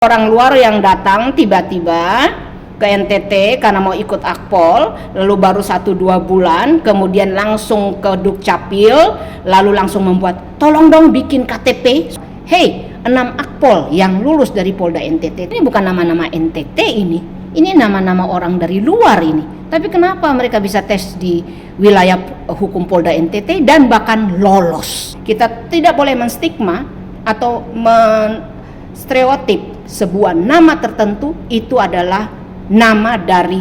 Orang luar yang datang tiba-tiba ke NTT karena mau ikut Akpol, lalu baru 1-2 bulan, kemudian langsung ke Dukcapil, lalu langsung membuat, tolong dong bikin KTP. Hei, 6 Akpol yang lulus dari Polda NTT, ini bukan nama-nama NTT ini nama-nama orang dari luar ini. Tapi kenapa mereka bisa tes di wilayah hukum Polda NTT dan bahkan lolos? Kita tidak boleh menstigma atau stereotip sebuah nama tertentu itu adalah nama dari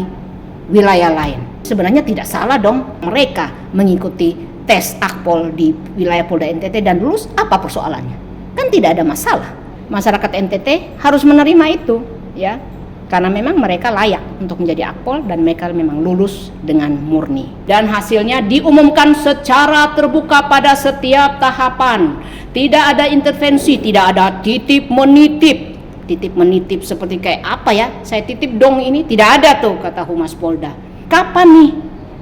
wilayah lain. Sebenarnya tidak salah dong mereka mengikuti tes Akpol di wilayah Polda NTT dan lulus. Apa persoalannya? Kan tidak ada masalah. Masyarakat NTT harus menerima itu, ya. Karena memang mereka layak untuk menjadi Akpol dan mereka memang lulus dengan murni. Dan hasilnya diumumkan secara terbuka pada setiap tahapan. Tidak ada intervensi, tidak ada titip menitip. Titip menitip seperti kayak apa ya? Saya titip dong ini, tidak ada tuh kata Humas Polda. Kapan nih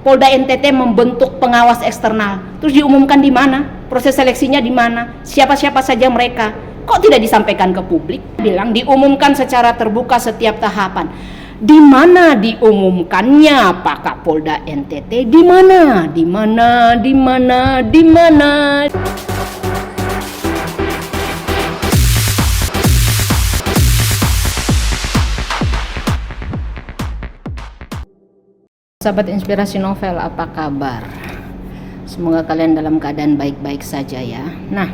Polda NTT membentuk pengawas eksternal? Terus diumumkan di mana? Proses seleksinya di mana? Siapa-siapa saja mereka? Kok tidak disampaikan ke publik? Bilang diumumkan secara terbuka setiap tahapan. Di mana diumumkannya Pak Kapolda NTT? Di mana? Di mana? Di mana? Di mana? Sahabat Inspirasi Novel, apa kabar? Semoga kalian dalam keadaan baik-baik saja ya. Nah,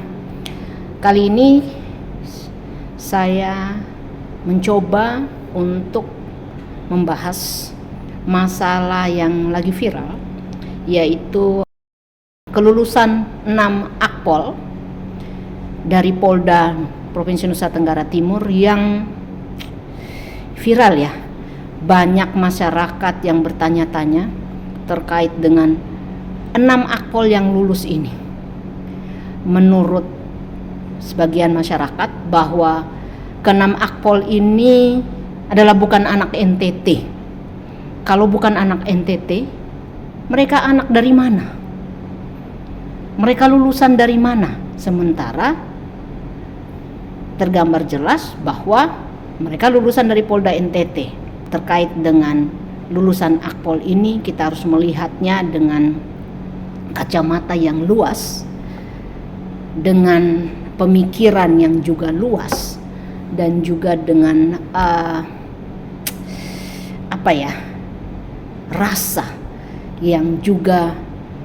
kali ini saya mencoba untuk membahas masalah yang lagi viral, yaitu kelulusan 6 Akpol dari Polda Provinsi Nusa Tenggara Timur yang viral ya. Banyak masyarakat yang bertanya-tanya terkait dengan 6 Akpol yang lulus ini. Menurut sebagian masyarakat bahwa ke-6 Akpol ini adalah bukan anak NTT. Kalau bukan anak NTT, mereka anak dari mana? Mereka lulusan dari mana? Sementara tergambar jelas bahwa mereka lulusan dari Polda NTT. Terkait dengan lulusan Akpol ini, kita harus melihatnya dengan kacamata yang luas, dengan pemikiran yang juga luas, dan juga dengan rasa yang juga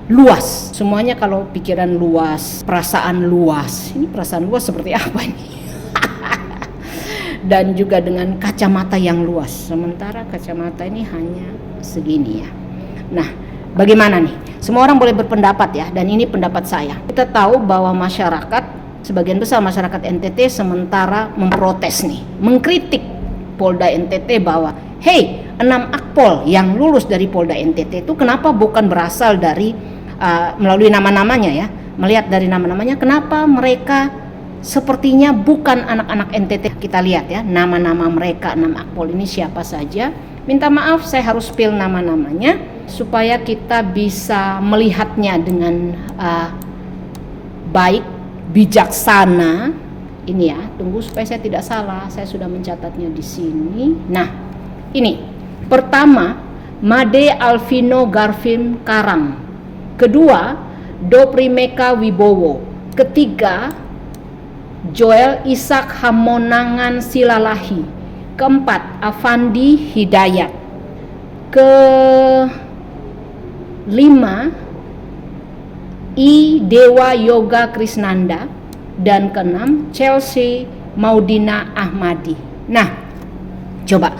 luas. Semuanya kalau pikiran luas, perasaan luas. Ini perasaan luas seperti apa ini? Dan juga dengan kacamata yang luas. Sementara kacamata ini hanya segini ya. Nah, bagaimana nih? Semua orang boleh berpendapat ya, dan ini pendapat saya. Kita tahu bahwa masyarakat, sebagian besar masyarakat NTT sementara memprotes nih, mengkritik Polda NTT bahwa hey, 6 Akpol yang lulus dari Polda NTT itu kenapa bukan berasal dari melalui nama-namanya ya, melihat dari nama-namanya, kenapa mereka sepertinya bukan anak-anak NTT. Kita lihat ya, nama-nama mereka 6 Akpol ini siapa saja. Minta maaf saya harus spill nama-namanya supaya kita bisa melihatnya dengan baik, bijaksana. Ini ya, tunggu supaya saya tidak salah. Saya sudah mencatatnya di sini. Nah, ini pertama Made Alvino Garvin Karang, kedua Doprimeka Wibowo, ketiga Joel Ishak Hamonangan Silalahi, keempat Afandi Hidayat, kelima I Dewa Yoga Krisnanda, dan keenam Chelsea Maudina Ahmadi. Nah, coba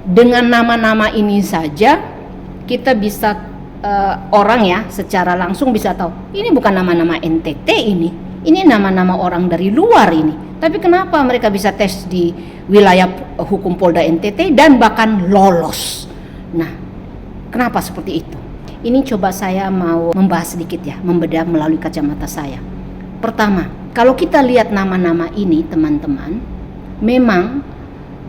dengan nama-nama ini saja kita bisa orang ya secara langsung bisa tahu ini bukan nama-nama NTT ini nama-nama orang dari luar ini. Tapi kenapa mereka bisa tes di wilayah hukum Polda NTT dan bahkan lolos? Nah, kenapa seperti itu? Ini coba saya mau membahas sedikit ya, membedah melalui kacamata saya. Pertama, kalau kita lihat nama-nama ini teman-teman, memang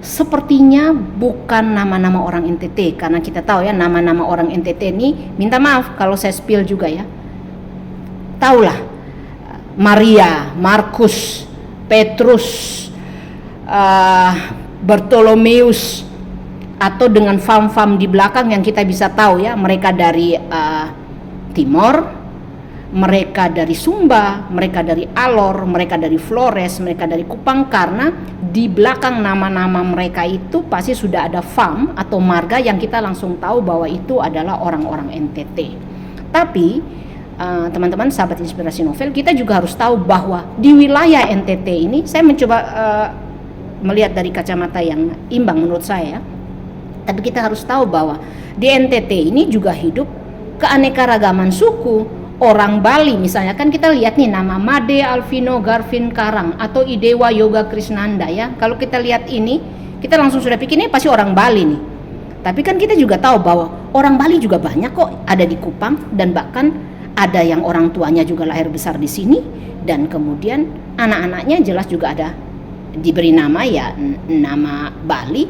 sepertinya bukan nama-nama orang NTT. Karena kita tahu ya, nama-nama orang NTT ini, minta maaf kalau saya spill juga ya, taulah Maria, Markus, Petrus, Bartolomeus, atau dengan fam-fam di belakang yang kita bisa tahu ya, mereka dari Timor, mereka dari Sumba, mereka dari Alor, mereka dari Flores, mereka dari Kupang, karena di belakang nama-nama mereka itu pasti sudah ada fam atau marga yang kita langsung tahu bahwa itu adalah orang-orang NTT. Tapi teman-teman sahabat Inspirasi Novel, kita juga harus tahu bahwa di wilayah NTT ini, saya mencoba melihat dari kacamata yang imbang menurut saya. Tapi kita harus tahu bahwa di NTT ini juga hidup keanekaragaman suku. Orang Bali misalnya, kan kita lihat nih nama Made Alvino Garvin Karang atau Idewa Yoga Krisnanda ya. Kalau kita lihat ini, kita langsung sudah pikir ini pasti orang Bali nih. Tapi kan kita juga tahu bahwa orang Bali juga banyak kok ada di Kupang, dan bahkan ada yang orang tuanya juga lahir besar di sini, dan kemudian anak-anaknya jelas juga ada diberi nama ya, nama Bali,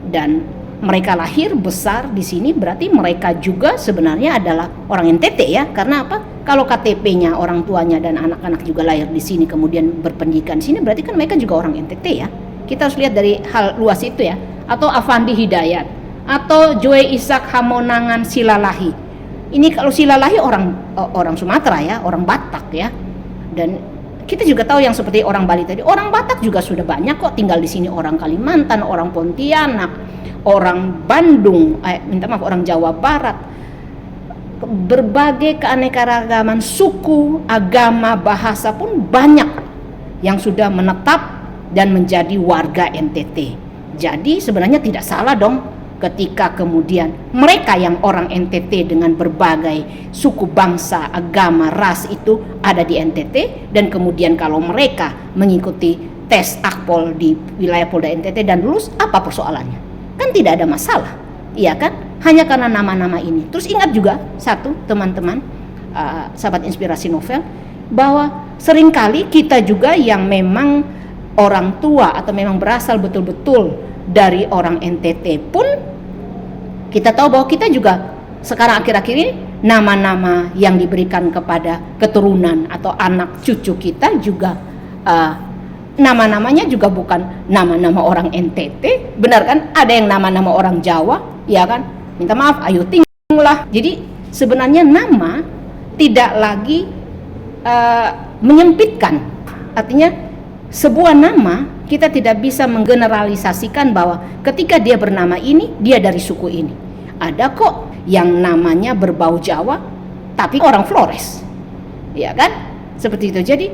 dan mereka lahir besar di sini, berarti mereka juga sebenarnya adalah orang NTT ya. Karena apa? Kalau KTP-nya orang tuanya dan anak-anak juga lahir di sini kemudian berpendidikan di sini, berarti kan mereka juga orang NTT ya. Kita harus lihat dari hal luas itu ya. Atau Afandi Hidayat, atau Joe Ishak Hamonangan Silalahi. Ini kalau Silalahi orang Sumatera ya, orang Batak ya. Dan kita juga tahu yang seperti orang Bali tadi, orang Batak juga sudah banyak kok tinggal di sini, orang Kalimantan, orang Pontianak, orang Bandung, orang Jawa Barat. Berbagai keanekaragaman suku, agama, bahasa pun banyak yang sudah menetap dan menjadi warga NTT. Jadi sebenarnya tidak salah dong ketika kemudian mereka yang orang NTT dengan berbagai suku, bangsa, agama, ras itu ada di NTT, dan kemudian kalau mereka mengikuti tes Akpol di wilayah Polda NTT dan lulus, apa persoalannya? Kan tidak ada masalah, iya kan? Hanya karena nama-nama ini. Terus ingat juga satu, teman-teman sahabat Inspirasi Novel, bahwa seringkali kita juga yang memang orang tua atau memang berasal betul-betul dari orang NTT pun, kita tahu bahwa kita juga sekarang akhir-akhir ini nama-nama yang diberikan kepada keturunan atau anak cucu kita juga nama-namanya juga bukan nama-nama orang NTT, benar kan? Ada yang nama-nama orang Jawa, ya kan? Minta maaf, Ayu Ting lah. Jadi sebenarnya nama tidak lagi menyempitkan. Artinya sebuah nama kita tidak bisa menggeneralisasikan bahwa ketika dia bernama ini, dia dari suku ini. Ada kok yang namanya berbau Jawa tapi orang Flores, ya kan? Seperti itu. Jadi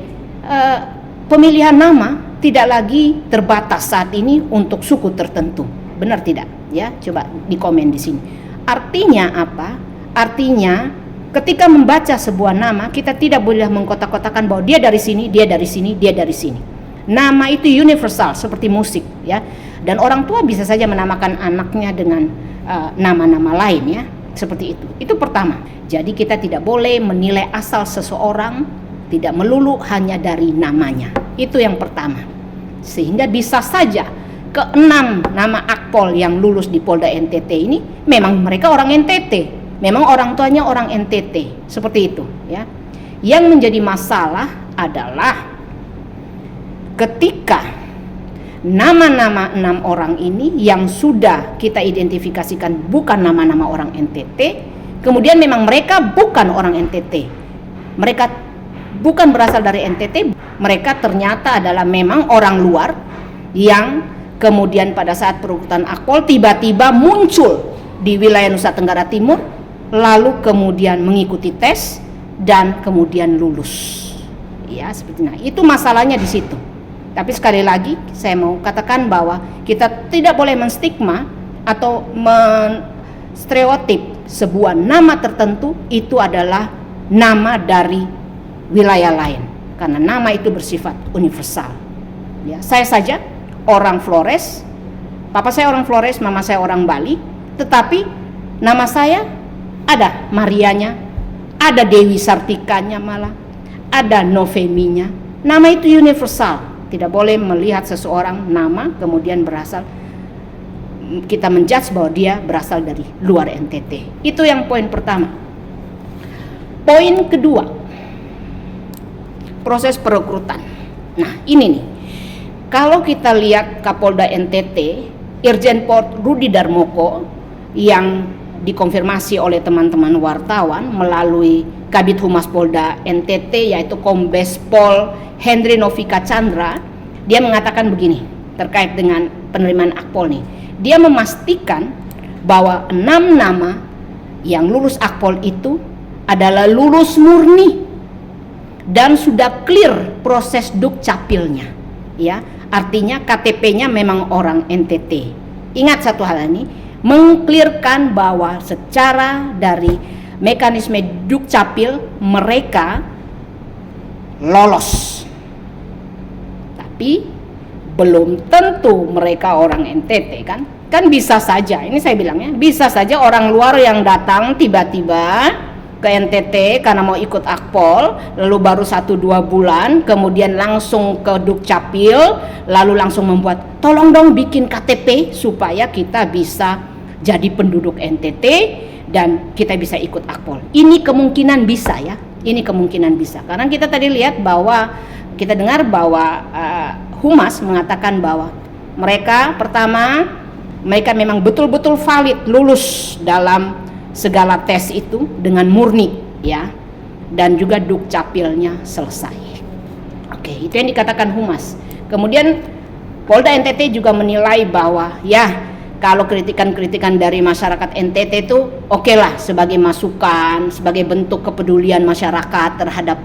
pemilihan nama tidak lagi terbatas saat ini untuk suku tertentu, benar tidak? Ya, coba di komen di sini. Artinya apa? Artinya ketika membaca sebuah nama, kita tidak boleh mengkotak-kotakan bahwa dia dari sini, dia dari sini, dia dari sini. Nama itu universal seperti musik ya, dan orang tua bisa saja menamakan anaknya dengan nama-nama lain ya, seperti itu. Itu pertama. Jadi kita tidak boleh menilai asal seseorang tidak melulu hanya dari namanya. Itu yang pertama. Sehingga bisa saja ke-6 nama Akpol yang lulus di Polda NTT ini memang mereka orang NTT, memang orang tuanya orang NTT, seperti itu ya. Yang menjadi masalah adalah ketika nama-nama 6 orang ini yang sudah kita identifikasikan bukan nama-nama orang NTT, kemudian memang mereka bukan orang NTT, mereka bukan berasal dari NTT, mereka ternyata adalah memang orang luar yang kemudian pada saat perekrutan Akpol tiba-tiba muncul di wilayah Nusa Tenggara Timur, lalu kemudian mengikuti tes dan kemudian lulus ya, seperti nah itu masalahnya di situ. Tapi sekali lagi saya mau katakan bahwa kita tidak boleh menstigma atau menstereotip sebuah nama tertentu itu adalah nama dari wilayah lain, karena nama itu bersifat universal. Ya, saya saja orang Flores, papa saya orang Flores, mama saya orang Bali, tetapi nama saya ada Marianya, ada Dewi Sartikanya, malah ada Noveminya. Nama itu universal. Tidak boleh melihat seseorang nama kemudian berasal, kita menjudge bahwa dia berasal dari luar NTT. Itu yang poin pertama. Poin kedua, proses perekrutan. Nah ini nih, kalau kita lihat Kapolda NTT, Irjen Pol Rudi Darmoko, yang dikonfirmasi oleh teman-teman wartawan melalui Kabid Humas Polda NTT, yaitu Kombes Pol Henry Novika Chandra, dia mengatakan begini terkait dengan penerimaan Akpol nih. Dia memastikan bahwa 6 nama yang lulus Akpol itu adalah lulus murni dan sudah clear proses Dukcapilnya, ya. Artinya KTP-nya memang orang NTT. Ingat satu hal ini, mengclearkan bahwa secara dari mekanisme Dukcapil mereka lolos. Tapi belum tentu mereka orang NTT kan? Kan bisa saja, ini saya bilangnya, bisa saja orang luar yang datang tiba-tiba ke NTT karena mau ikut Akpol, lalu baru 1-2 bulan, kemudian langsung ke Dukcapil, lalu langsung membuat, tolong dong bikin KTP supaya kita bisa jadi penduduk NTT dan kita bisa ikut Akpol. Ini kemungkinan bisa ya, ini kemungkinan bisa. Karena kita tadi lihat bahwa, kita dengar bahwa Humas mengatakan bahwa mereka pertama, mereka memang betul-betul valid lulus dalam segala tes itu dengan murni ya, dan juga Dukcapilnya selesai. Oke, itu yang dikatakan Humas. Kemudian Polda NTT juga menilai bahwa ya, kalau kritikan-kritikan dari masyarakat NTT itu oke lah sebagai masukan, sebagai bentuk kepedulian masyarakat terhadap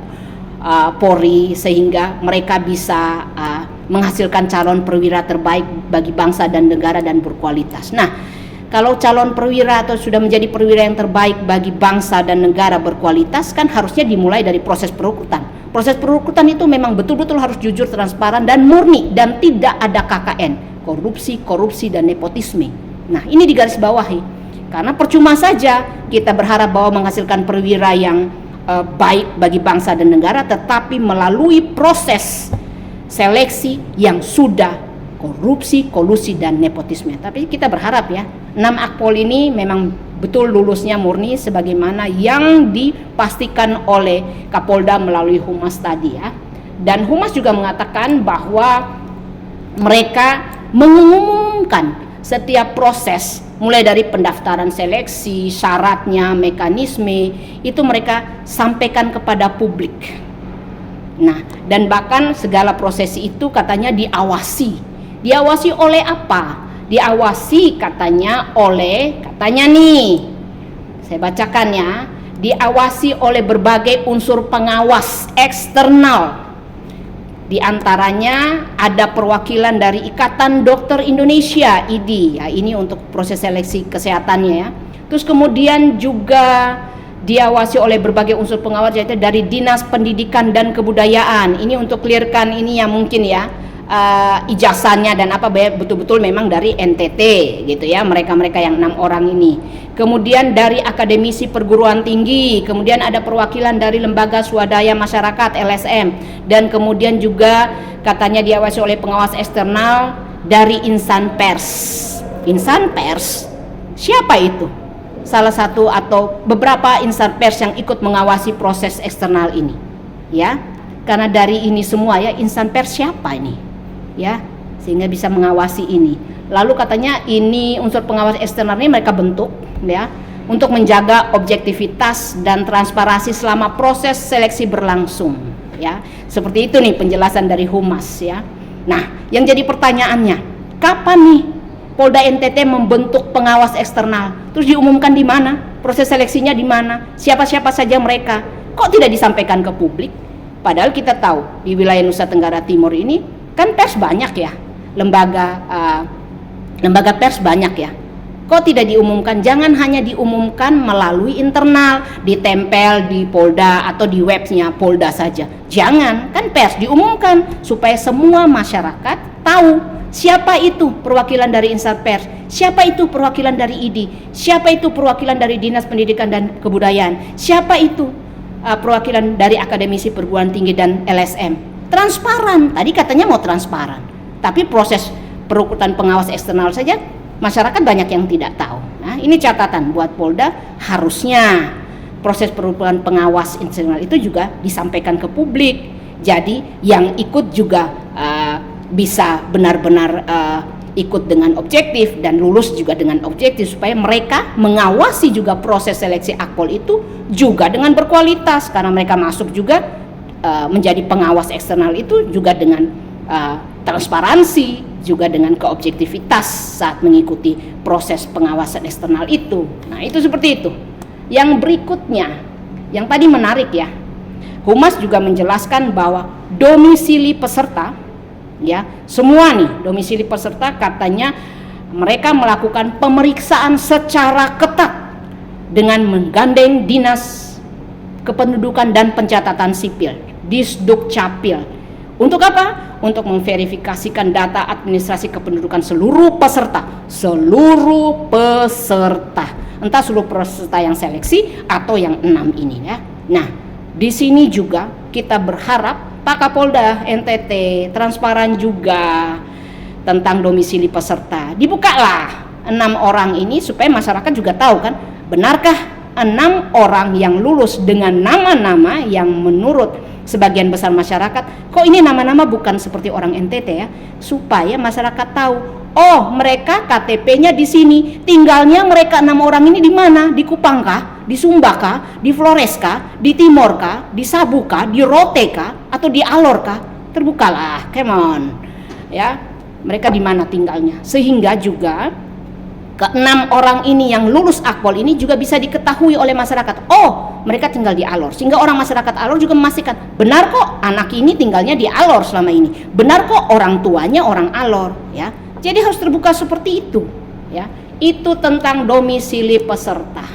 Polri, sehingga mereka bisa menghasilkan calon perwira terbaik bagi bangsa dan negara dan berkualitas. Nah, kalau calon perwira atau sudah menjadi perwira yang terbaik bagi bangsa dan negara berkualitas, kan harusnya dimulai dari proses perekrutan. Proses perekrutan itu memang betul-betul harus jujur, transparan, dan murni, dan tidak ada KKN, korupsi, dan nepotisme. Nah, ini digarisbawahi, karena percuma saja kita berharap bahwa menghasilkan perwira yang baik bagi bangsa dan negara, tetapi melalui proses seleksi yang sudah korupsi, kolusi, dan nepotisme. Tapi kita berharap ya, 6 Akpol ini memang betul lulusnya murni sebagaimana yang dipastikan oleh Kapolda melalui Humas tadi ya. Dan Humas juga mengatakan bahwa mereka mengumumkan setiap proses, mulai dari pendaftaran seleksi, syaratnya, mekanisme, itu mereka sampaikan kepada publik. Nah, dan bahkan segala proses itu katanya diawasi. Diawasi oleh apa? Diawasi katanya nih, saya bacakan ya, diawasi oleh berbagai unsur pengawas eksternal. Di antaranya ada perwakilan dari Ikatan Dokter Indonesia (IDI), ya, ini untuk proses seleksi kesehatannya ya. Terus kemudian juga diawasi oleh berbagai unsur pengawas, yaitu dari Dinas Pendidikan dan Kebudayaan. Ini untuk clearkan ini yang mungkin ya, ijazahnya dan apa, betul-betul memang dari NTT gitu ya, mereka-mereka yang 6 orang ini. Kemudian dari akademisi perguruan tinggi, kemudian ada perwakilan dari lembaga swadaya masyarakat LSM, dan kemudian juga katanya diawasi oleh pengawas eksternal dari insan pers. Insan pers, siapa itu? Salah satu atau beberapa insan pers yang ikut mengawasi proses eksternal ini ya, karena dari ini semua ya, insan pers siapa ini ya, sehingga bisa mengawasi ini. Lalu katanya ini unsur pengawas eksternal ini mereka bentuk ya untuk menjaga objektivitas dan transparansi selama proses seleksi berlangsung ya. Seperti itu nih penjelasan dari Humas ya. Nah, yang jadi pertanyaannya, kapan nih Polda NTT membentuk pengawas eksternal? Terus diumumkan di mana? Proses seleksinya di mana? Siapa-siapa saja mereka? Kok tidak disampaikan ke publik? Padahal kita tahu di wilayah Nusa Tenggara Timur ini kan pers banyak ya, lembaga pers banyak ya. Kok tidak diumumkan? Jangan hanya diumumkan melalui internal, ditempel di Polda atau di webnya Polda saja. Jangan, kan pers diumumkan supaya semua masyarakat tahu siapa itu perwakilan dari insan pers, siapa itu perwakilan dari IDI, siapa itu perwakilan dari Dinas Pendidikan dan Kebudayaan, siapa itu perwakilan dari akademisi perguruan tinggi dan LSM. Transparan, tadi katanya mau transparan, tapi proses perekrutan pengawas eksternal saja masyarakat banyak yang tidak tahu. Nah, ini catatan buat Polda, harusnya proses perekrutan pengawas eksternal itu juga disampaikan ke publik. Jadi yang ikut juga bisa benar-benar ikut dengan objektif dan lulus juga dengan objektif, supaya mereka mengawasi juga proses seleksi Akpol itu juga dengan berkualitas, karena mereka masuk juga menjadi pengawas eksternal itu juga dengan transparansi, juga dengan keobjektivitas saat mengikuti proses pengawasan eksternal itu. Nah, itu seperti itu. Yang berikutnya, yang tadi menarik ya, Humas juga menjelaskan bahwa domisili peserta, ya, semua nih domisili peserta katanya mereka melakukan pemeriksaan secara ketat dengan menggandeng Dinas Kependudukan dan Pencatatan Sipil, Disduk Capil. Untuk apa? Untuk memverifikasikan data administrasi kependudukan seluruh peserta, entah seluruh peserta yang seleksi atau yang 6 ini ya. Nah, di sini juga kita berharap Pak Kapolda NTT transparan juga tentang domisili peserta. Dibukalah 6 orang ini supaya masyarakat juga tahu kan, benarkah 6 orang yang lulus dengan nama-nama yang menurut sebagian besar masyarakat, kok ini nama-nama bukan seperti orang NTT ya, supaya masyarakat tahu, oh mereka KTP-nya di sini, tinggalnya mereka 6 orang ini di mana? Di Kupang kah? Di Sumba kah? Di Flores kah? Di Timor kah? Di Sabu kah? Di Rote kah? Atau di Alor kah? Terbukalah, come on. Ya, mereka di mana tinggalnya? Sehingga juga ke-6 orang ini yang lulus Akpol ini juga bisa diketahui oleh masyarakat. Oh, mereka tinggal di Alor. Sehingga orang masyarakat Alor juga memastikan, benar kok anak ini tinggalnya di Alor selama ini. Benar kok orang tuanya orang Alor, ya. Jadi harus terbuka seperti itu, ya. Itu tentang domisili peserta.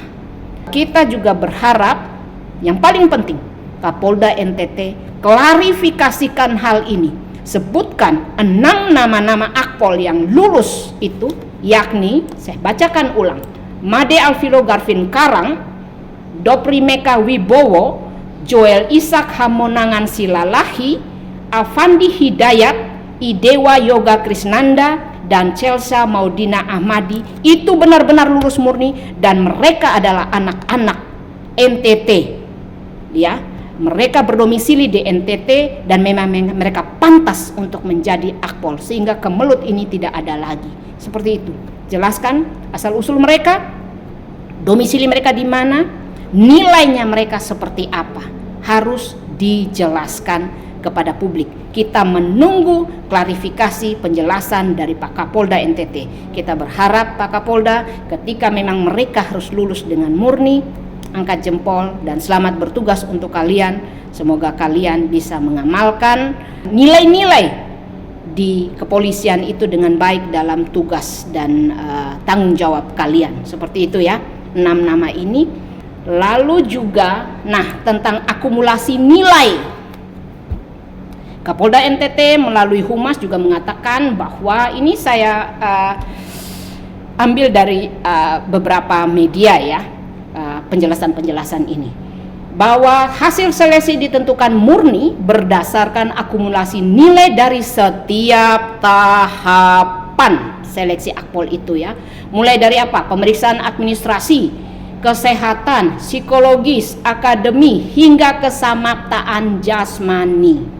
Kita juga berharap yang paling penting Kapolda NTT klarifikasikan hal ini. Sebutkan 6 nama-nama Akpol yang lulus itu, yakni saya bacakan ulang: Made Alviro Garvin Karang, Dopri Meka Wibowo, Joel Ishak Hamonangan Silalahi, Avandi Hidayat, Idewa Yoga Krisnanda, dan Chelsea Maudina Ahmadi. Itu benar-benar lulus murni dan mereka adalah anak-anak NTT, ya. Mereka berdomisili di NTT dan memang mereka pantas untuk menjadi Akpol, sehingga kemelut ini tidak ada lagi. Seperti itu. Jelaskan asal-usul mereka, domisili mereka di mana, nilainya mereka seperti apa. Harus dijelaskan kepada publik. Kita menunggu klarifikasi penjelasan dari Pak Kapolda NTT. Kita berharap Pak Kapolda ketika memang mereka harus lulus dengan murni, angkat jempol dan selamat bertugas untuk kalian. Semoga kalian bisa mengamalkan nilai-nilai di kepolisian itu dengan baik dalam tugas dan tanggung jawab kalian. Seperti itu ya, 6 nama ini. Lalu juga, nah, tentang akumulasi nilai, Kapolda NTT melalui Humas juga mengatakan bahwa ini saya ambil dari beberapa media ya, penjelasan-penjelasan ini, bahwa hasil seleksi ditentukan murni berdasarkan akumulasi nilai dari setiap tahapan seleksi Akpol itu ya. Mulai dari apa? Pemeriksaan administrasi, kesehatan, psikologis, akademi, hingga kesamaptaan jasmani.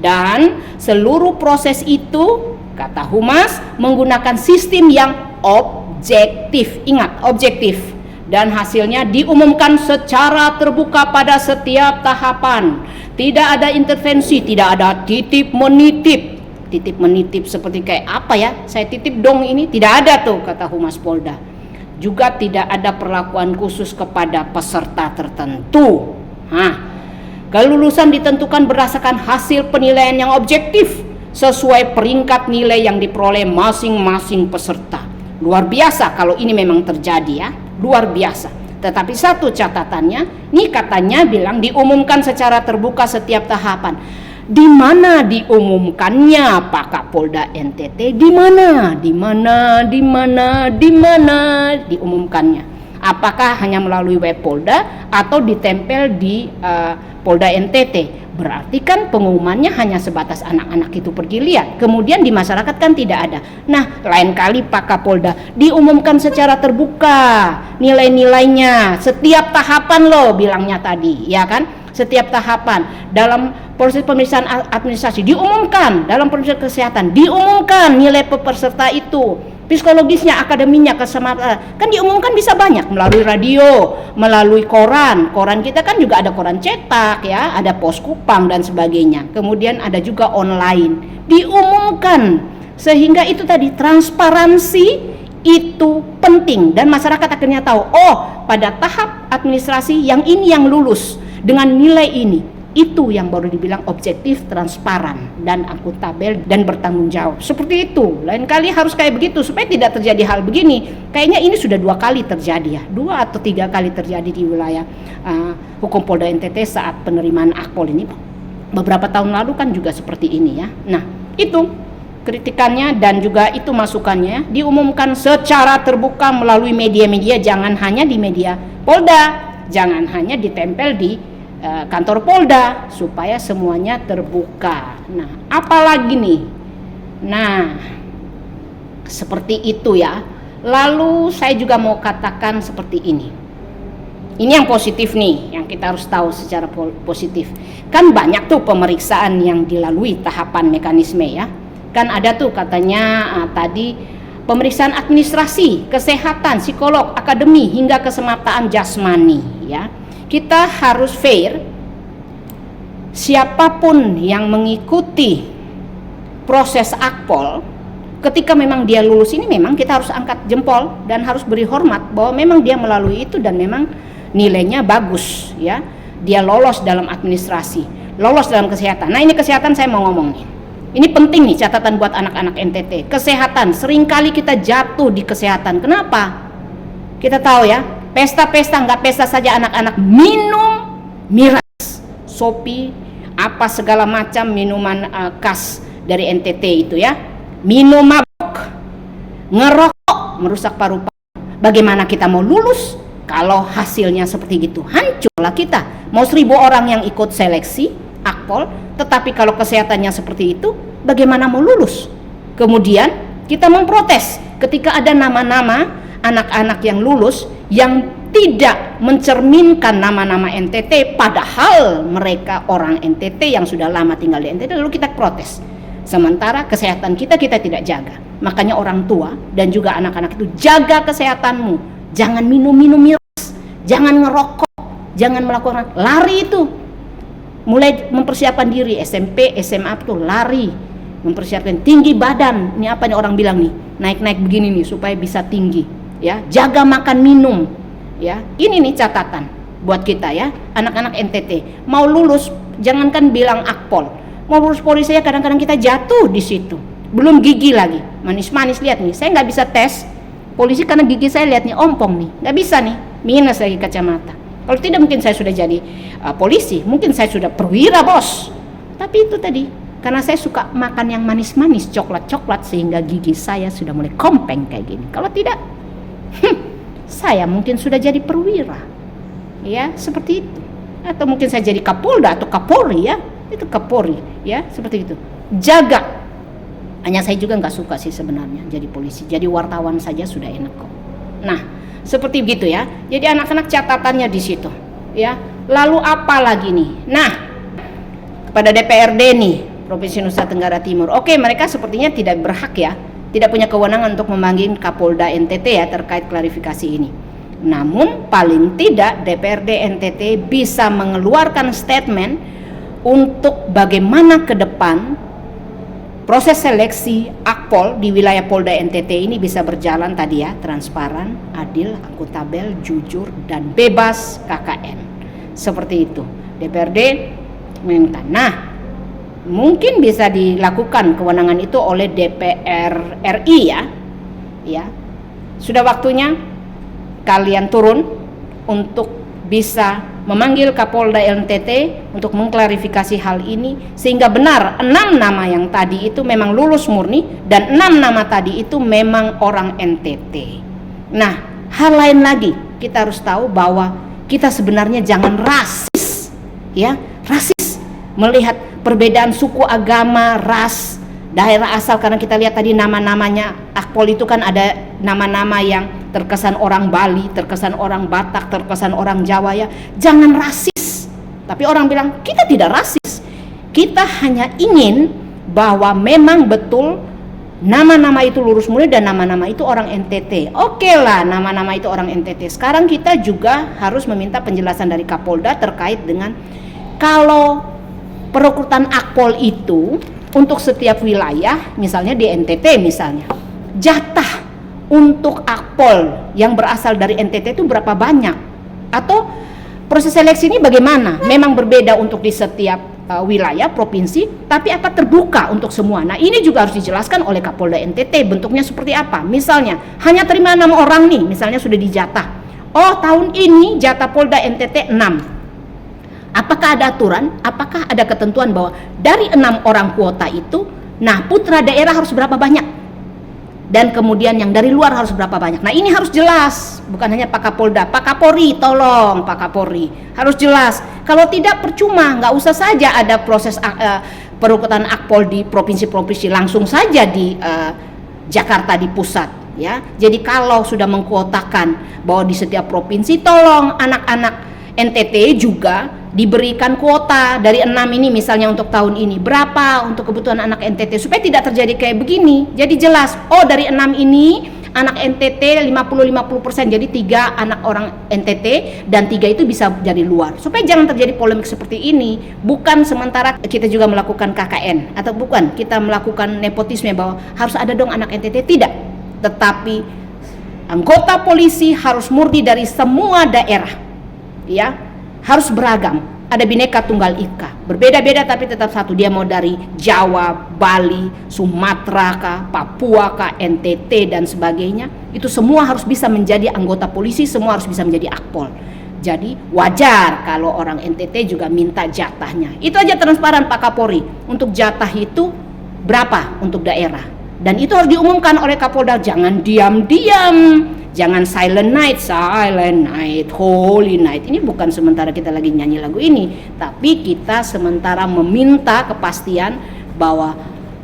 Dan seluruh proses itu, kata Humas, menggunakan sistem yang objektif. Ingat, objektif. Dan hasilnya diumumkan secara terbuka pada setiap tahapan. Tidak ada intervensi, tidak ada titip menitip. Titip menitip seperti kayak apa ya? Saya titip dong ini, tidak ada tuh, kata Humas Polda. Juga tidak ada perlakuan khusus kepada peserta tertentu. Kelulusan ditentukan berdasarkan hasil penilaian yang objektif sesuai peringkat nilai yang diperoleh masing-masing peserta. Luar biasa kalau ini memang terjadi ya, luar biasa. Tetapi satu catatannya, ini katanya bilang diumumkan secara terbuka setiap tahapan. Di mana diumumkannya Pak Kapolda NTT? Di mana diumumkannya? Apakah hanya melalui web Polda atau ditempel di Polda NTT? Berarti kan pengumumannya hanya sebatas anak-anak itu pergi lihat, kemudian di masyarakat kan tidak ada. Nah, lain kali Pak Kapolda diumumkan secara terbuka nilai-nilainya setiap tahapan loh, bilangnya tadi, ya kan? Setiap tahapan dalam proses pemeriksaan administrasi diumumkan, dalam proses kesehatan diumumkan nilai peserta itu, psikologisnya, akademinya, keselamatan, kan diumumkan bisa banyak melalui radio, melalui koran kita kan juga ada koran cetak ya, ada Poskupang dan sebagainya, kemudian ada juga online, diumumkan, sehingga itu tadi transparansi itu penting dan masyarakat akhirnya tahu, oh pada tahap administrasi yang ini yang lulus dengan nilai ini, itu yang baru dibilang objektif, transparan, dan akuntabel dan bertanggung jawab. Seperti itu. Lain kali harus kayak begitu supaya tidak terjadi hal begini. Kayaknya ini sudah 2 kali terjadi ya, 2 atau 3 kali terjadi di wilayah hukum Polda NTT saat penerimaan akpol ini. Beberapa tahun lalu kan juga seperti ini ya. Nah, itu kritikannya dan juga itu masukannya diumumkan secara terbuka melalui media-media, jangan hanya di media Polda, jangan hanya ditempel di kantor Polda, supaya semuanya terbuka. Nah, apalagi nih? Nah, seperti itu ya. Lalu saya juga mau katakan seperti ini. Ini yang positif nih, yang kita harus tahu secara positif. Kan banyak tuh pemeriksaan yang dilalui tahapan mekanisme ya. Kan ada tuh katanya tadi pemeriksaan administrasi, kesehatan, psikolog, akademi hingga kesemataan jasmani ya. Kita harus fair, siapapun yang mengikuti proses akpol, ketika memang dia lulus ini memang kita harus angkat jempol dan harus beri hormat bahwa memang dia melalui itu dan memang nilainya bagus ya. Dia lolos dalam administrasi, lolos dalam kesehatan. Nah, ini kesehatan saya mau ngomong nih. Ini penting nih catatan buat anak-anak NTT. Kesehatan, seringkali kita jatuh di kesehatan. Kenapa? Kita tahu ya, pesta-pesta, nggak pesta saja anak-anak minum miras, sopi, apa segala macam minuman khas dari NTT itu ya. Minum mabuk, ngerokok, merusak paru-paru. Bagaimana kita mau lulus kalau hasilnya seperti gitu? Hancurlah kita. Mau 1.000 orang yang ikut seleksi akpol, tetapi kalau kesehatannya seperti itu, bagaimana mau lulus? Kemudian kita memprotes ketika ada nama-nama anak-anak yang lulus yang tidak mencerminkan nama-nama NTT, padahal mereka orang NTT yang sudah lama tinggal di NTT, lalu kita protes. Sementara kesehatan kita tidak jaga. Makanya orang tua dan juga anak-anak itu jaga kesehatanmu. Jangan minum miras, jangan ngerokok, jangan melakukan lari itu. Mulai mempersiapkan diri SMP, SMA tuh lari, mempersiapkan tinggi badan. Ini apa nih orang bilang nih, naik-naik begini nih supaya bisa tinggi. Ya, jaga makan minum ya. Ini nih catatan buat kita ya, anak-anak NTT mau lulus jangankan bilang akpol, mau lulus polisi ya kadang-kadang kita jatuh di situ. Belum gigi lagi manis-manis, lihat nih saya nggak bisa tes polisi karena gigi saya lihat nih ompong nih, nggak bisa nih, minus lagi kacamata. Kalau tidak mungkin saya sudah jadi polisi, mungkin saya sudah perwira bos. Tapi itu tadi karena saya suka makan yang manis-manis, coklat-coklat, sehingga gigi saya sudah mulai kompeng kayak gini. Kalau tidak saya mungkin sudah jadi perwira ya, seperti itu. Atau mungkin saya jadi Kapolda atau Kapolri ya, itu Kapolri ya, seperti itu. Jaga. Hanya saya juga nggak suka sih sebenarnya jadi polisi, jadi wartawan saja sudah enak kok. Nah, seperti begitu ya. Jadi anak-anak catatannya di situ ya. Lalu apa lagi nih? Nah, kepada DPRD nih Provinsi Nusa Tenggara Timur, oke, mereka sepertinya tidak berhak ya, tidak punya kewenangan untuk memanggil Kapolda NTT ya terkait klarifikasi ini. Namun paling tidak DPRD NTT bisa mengeluarkan statement untuk bagaimana ke depan proses seleksi akpol di wilayah Polda NTT ini bisa berjalan tadi ya, transparan, adil, akuntabel, jujur, dan bebas KKN. Seperti itu DPRD minta. Nah, mungkin bisa dilakukan kewenangan itu oleh DPR RI ya. Sudah waktunya kalian turun untuk bisa memanggil Kapolda NTT untuk mengklarifikasi hal ini sehingga benar 6 nama yang tadi itu memang lulus murni dan 6 nama tadi itu memang orang NTT. Nah, hal lain lagi kita harus tahu bahwa kita sebenarnya jangan rasis ya, rasis melihat perbedaan suku, agama, ras, daerah asal, karena kita lihat tadi nama-namanya akpol itu kan ada nama-nama yang terkesan orang Bali, terkesan orang Batak, terkesan orang Jawa ya. Jangan rasis. Tapi orang bilang kita tidak rasis. Kita hanya ingin bahwa memang betul nama-nama itu lurus murni dan nama-nama itu orang NTT. Oke lah, nama-nama itu orang NTT. Sekarang kita juga harus meminta penjelasan dari Kapolda terkait dengan kalau perekrutan Akpol itu untuk setiap wilayah, misalnya di NTT misalnya, jatah untuk Akpol yang berasal dari NTT itu berapa banyak? Atau proses seleksi ini bagaimana? Memang berbeda untuk di setiap wilayah, provinsi, tapi apa terbuka untuk semua? Nah, ini juga harus dijelaskan oleh Kapolda NTT, bentuknya seperti apa. Misalnya, hanya terima 6 orang nih, misalnya sudah dijatah. Oh, tahun ini jatah Polda NTT 6. Apakah ada aturan? Apakah ada ketentuan bahwa dari 6 orang kuota itu, nah putra daerah harus berapa banyak? Dan kemudian yang dari luar harus berapa banyak. Nah, ini harus jelas, bukan hanya Pak Kapolda, Pak Kapolri, tolong Pak Kapolri, harus jelas. Kalau tidak percuma, nggak usah saja ada proses perekrutan Akpol di provinsi-provinsi, langsung saja di Jakarta di pusat, ya. Jadi kalau sudah mengkuotakan bahwa di setiap provinsi, tolong anak-anak NTT juga diberikan kuota dari 6 ini misalnya untuk tahun ini berapa untuk kebutuhan anak NTT supaya tidak terjadi kayak begini. Jadi jelas, oh dari 6 ini anak NTT 50-50%, jadi 3 anak orang NTT dan 3 itu bisa dari luar supaya jangan terjadi polemik seperti ini. Bukan sementara kita juga melakukan KKN atau bukan kita melakukan nepotisme bahwa harus ada dong anak NTT, tidak, tetapi anggota polisi harus murni dari semua daerah, ya, harus beragam, ada Bhinneka Tunggal Ika, berbeda-beda tapi tetap satu. Dia mau dari Jawa, Bali, Sumatera kah, Papua kah, NTT dan sebagainya, itu semua harus bisa menjadi anggota polisi, semua harus bisa menjadi Akpol. Jadi wajar kalau orang NTT juga minta jatahnya. Itu aja transparan Pak Kapolri, untuk jatah itu berapa untuk daerah, dan itu harus diumumkan oleh Kapolda. Jangan diam-diam, jangan silent night, holy night. Ini bukan sementara kita lagi nyanyi lagu ini, tapi kita sementara meminta kepastian bahwa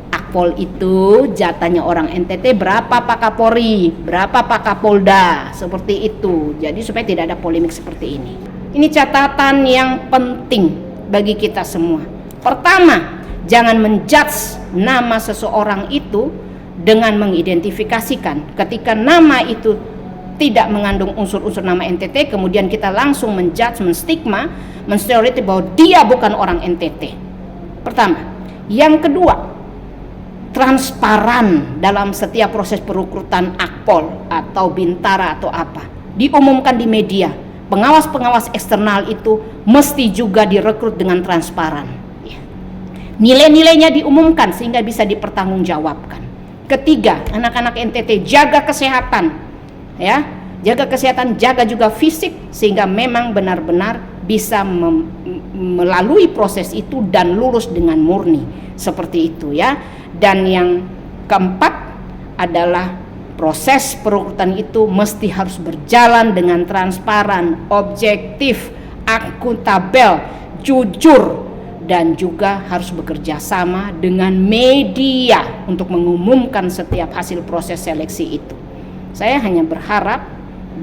Akpol itu jatahnya orang NTT berapa Pak Kapolri, berapa Pak Kapolda, seperti itu. Jadi supaya tidak ada polemik seperti ini. Ini catatan yang penting bagi kita semua. Pertama, jangan menjudge nama seseorang itu dengan mengidentifikasikan. Ketika nama itu tidak mengandung unsur-unsur nama NTT, kemudian kita langsung menjudge, menstigma, menstereotip bahwa dia bukan orang NTT. Pertama. Yang kedua, transparan dalam setiap proses perekrutan Akpol atau Bintara atau apa. Diumumkan di media. Pengawas-pengawas eksternal itu mesti juga direkrut dengan transparan. Nilai-nilainya diumumkan sehingga bisa dipertanggungjawabkan. Ketiga, anak-anak NTT jaga kesehatan, ya, jaga kesehatan, jaga juga fisik sehingga memang benar-benar bisa melalui proses itu dan lulus dengan murni, seperti itu ya. Dan yang keempat adalah proses perekrutan itu mesti harus berjalan dengan transparan, objektif, akuntabel, jujur, dan juga harus bekerja sama dengan media untuk mengumumkan setiap hasil proses seleksi itu. Saya hanya berharap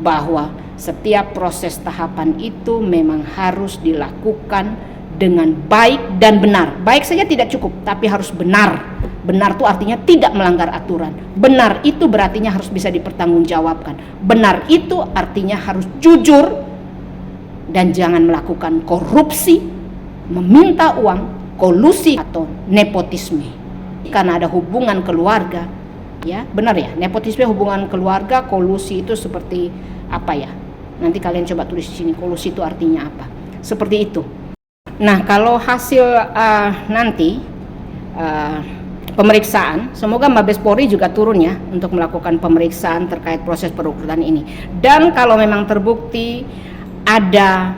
bahwa setiap proses tahapan itu memang harus dilakukan dengan baik dan benar. Baik saja tidak cukup, tapi harus benar. Benar itu artinya tidak melanggar aturan. Benar itu berartinya harus bisa dipertanggungjawabkan. Benar itu artinya harus jujur dan jangan melakukan korupsi, meminta uang, kolusi atau nepotisme. Karena ada hubungan keluarga, ya benar ya, nepotisme hubungan keluarga, kolusi itu seperti apa ya? Nanti kalian coba tulis di sini kolusi itu artinya apa? Seperti itu. Nah, kalau hasil nanti pemeriksaan, semoga Mabes Polri juga turun ya untuk melakukan pemeriksaan terkait proses perekrutan ini. Dan kalau memang terbukti ada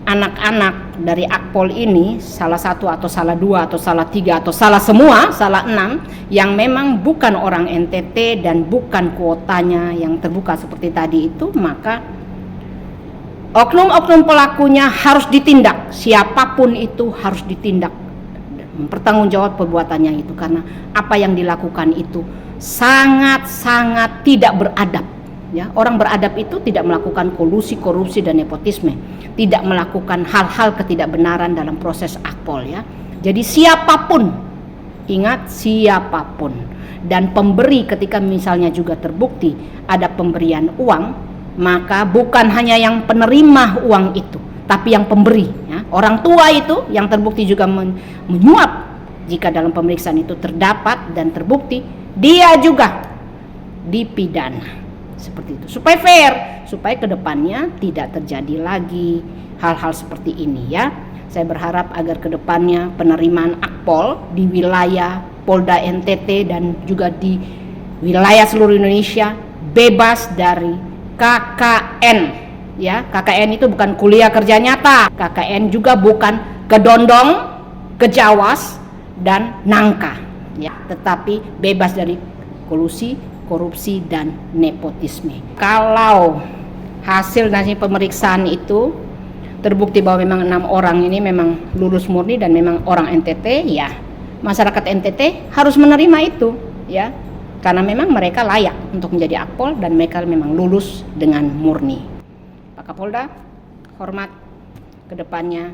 anak-anak dari Akpol ini, salah satu atau salah dua atau salah tiga atau salah semua, salah 6 yang memang bukan orang NTT dan bukan kuotanya yang terbuka seperti tadi itu, maka oknum-oknum pelakunya harus ditindak, siapapun itu harus ditindak, bertanggungjawab perbuatannya itu, karena apa yang dilakukan itu sangat-sangat tidak beradab. Ya, orang beradab itu tidak melakukan kolusi, korupsi dan nepotisme, tidak melakukan hal-hal ketidakbenaran dalam proses Akpol ya. Jadi siapapun, ingat siapapun, dan pemberi ketika misalnya juga terbukti ada pemberian uang, maka bukan hanya yang penerima uang itu, tapi yang pemberi, ya. Orang tua itu yang terbukti juga menyuap, jika dalam pemeriksaan itu terdapat dan terbukti, dia juga dipidana. Seperti itu, supaya fair, supaya kedepannya tidak terjadi lagi hal-hal seperti ini, ya. Saya berharap agar kedepannya penerimaan akpol di wilayah Polda NTT dan juga di wilayah seluruh Indonesia bebas dari KKN, ya. KKN itu bukan kuliah kerja nyata, KKN juga bukan kedondong, kejawas dan nangka, ya, tetapi bebas dari kolusi, korupsi dan nepotisme. Kalau hasil dari pemeriksaan itu terbukti bahwa memang 6 orang ini memang lulus murni dan memang orang NTT, ya masyarakat NTT harus menerima itu, ya, karena memang mereka layak untuk menjadi akpol dan mereka memang lulus dengan murni. Pak Kapolda, hormat, kedepannya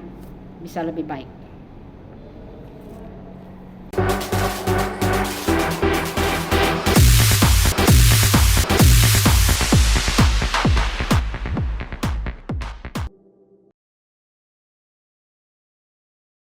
bisa lebih baik.